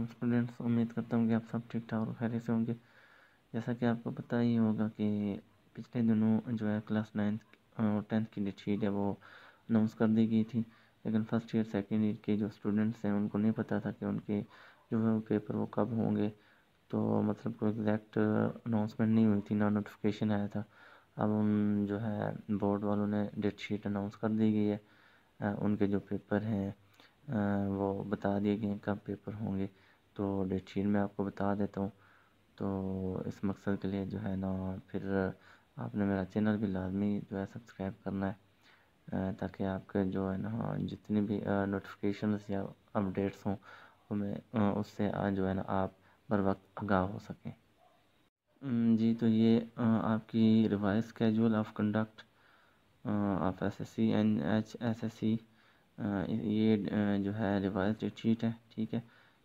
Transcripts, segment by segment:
Students, امید کرتا ہوں کہ آپ سب ٹھیک ٹھاک اور خیریت سے ہوں گے۔ جیسا کہ آپ کو پتہ ہی ہوگا کہ پچھلے دنوں جو ہے کلاس 9 اور 10 کی ڈیٹ شیٹ ہے وہ اناؤنس کر دی گئی تھی، لیکن فرسٹ ایئر سیکنڈ ایئر کے جو اسٹوڈنٹس ہیں ان کو نہیں پتہ تھا کہ ان کے جو ہے پیپر وہ کب ہوں گے، تو مطلب کوئی ایگزیکٹ اناؤنسمنٹ نہیں ہوئی تھی، نہ نوٹیفیکیشن آیا تھا۔ اب جو ہے بورڈ والوں نے ڈیٹ شیٹ اناؤنس کر دی گئی ہے، ان کے جو پیپر ہیں وہ بتا دیے گئے ہیں کب پیپر ہوں گے، تو ڈیٹ شیٹ میں آپ کو بتا دیتا ہوں۔ تو اس مقصد کے لیے جو ہے نا پھر آپ نے میرا چینل بھی لازمی جو ہے سبسکرائب کرنا ہے، تاکہ آپ کے جو ہے نا جتنی بھی نوٹیفیکیشنز یا اپڈیٹس ہوں ہمیں اس سے جو ہے نا آپ بر وقت آگاہ ہو سکیں۔ جی تو یہ آپ کی revise schedule of conduct of S S C and H S S C, یہ جو ہے ریوائز ڈیٹ شیٹ ہے، ٹھیک ہے۔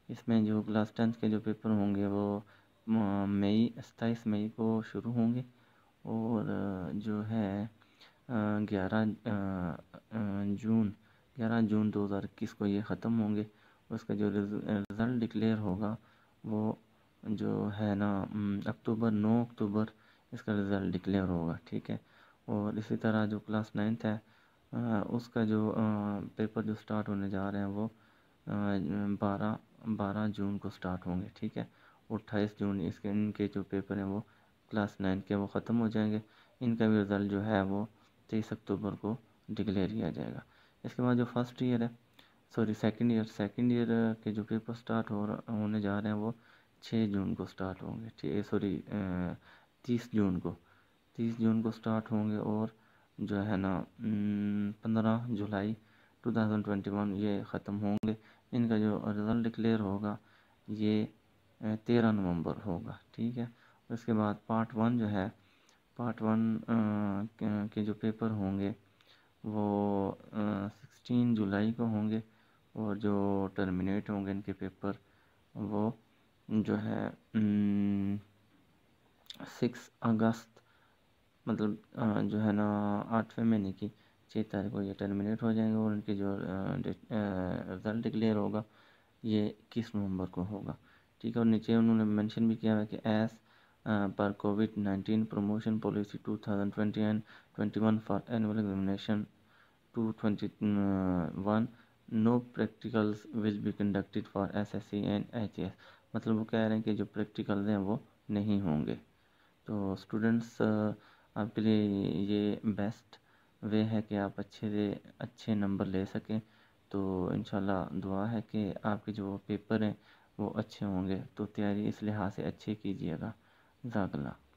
اس میں جو کلاس 10 کے جو پیپر ہوں گے وہ 27 مئی کو شروع ہوں گے، اور جو ہے 11 جون 2021 کو یہ ختم ہوں گے۔ اس کا جو رزلٹ ڈکلیئر ہوگا وہ جو ہے نا 9 اکتوبر اس کا رزلٹ ڈکلیئر ہوگا، ٹھیک ہے۔ اور اسی طرح جو کلاس 9 ہے اس کا جو پیپر جو سٹارٹ ہونے جا رہے ہیں وہ 12 جون کو سٹارٹ ہوں گے، ٹھیک ہے۔ 28 جون ان کے جو پیپر ہیں وہ کلاس 9 کے وہ ختم ہو جائیں گے۔ ان کا بھی رزلٹ جو ہے وہ 23 اکتوبر کو ڈکلیئر کیا جائے گا۔ اس کے بعد جو فرسٹ ایئر ہے سیکنڈ ایئر کے جو پیپر سٹارٹ ہونے جا رہے ہیں وہ 6 جون کو سٹارٹ ہوں گے، 30 جون کو سٹارٹ ہوں گے، اور جو ہے نا 15 جولائی 2021 یہ ختم ہوں گے۔ ان کا جو رزلٹ ڈکلیئر ہوگا یہ 13 نومبر ہوگا، ٹھیک ہے۔ اس کے بعد پارٹ 1 جو ہے پارٹ 1 کے جو پیپر ہوں گے وہ 16 جولائی کو ہوں گے، اور جو ٹرمینیٹ ہوں گے ان کے پیپر وہ جو ہے 6 اگست، مطلب جو ہے نا 8ویں مہینے کی 6 تاریخ کو یہ ٹرمینیٹ ہو جائیں گے، اور ان کی جو رزلٹ ڈکلیئر ہوگا یہ 21 نومبر کو ہوگا، ٹھیک ہے۔ اور نیچے انہوں نے مینشن بھی کیا ہے کہ ایز پر کووڈ-19 promotion policy 2020 and 21 for annual examination 2021 no practicals will be conducted for S S C and H S, مطلب وہ کہہ رہے ہیں کہ جو پریکٹیکلز ہیں وہ نہیں ہوں گے۔ تو اسٹوڈنٹس آپ کے لیے یہ بیسٹ وے ہے کہ آپ اچھے نمبر لے سکیں، تو انشاءاللہ دعا ہے کہ آپ کے جو پیپر ہیں وہ اچھے ہوں گے، تو تیاری اس لحاظ سے اچھے کیجیے گا۔ جزاک اللہ۔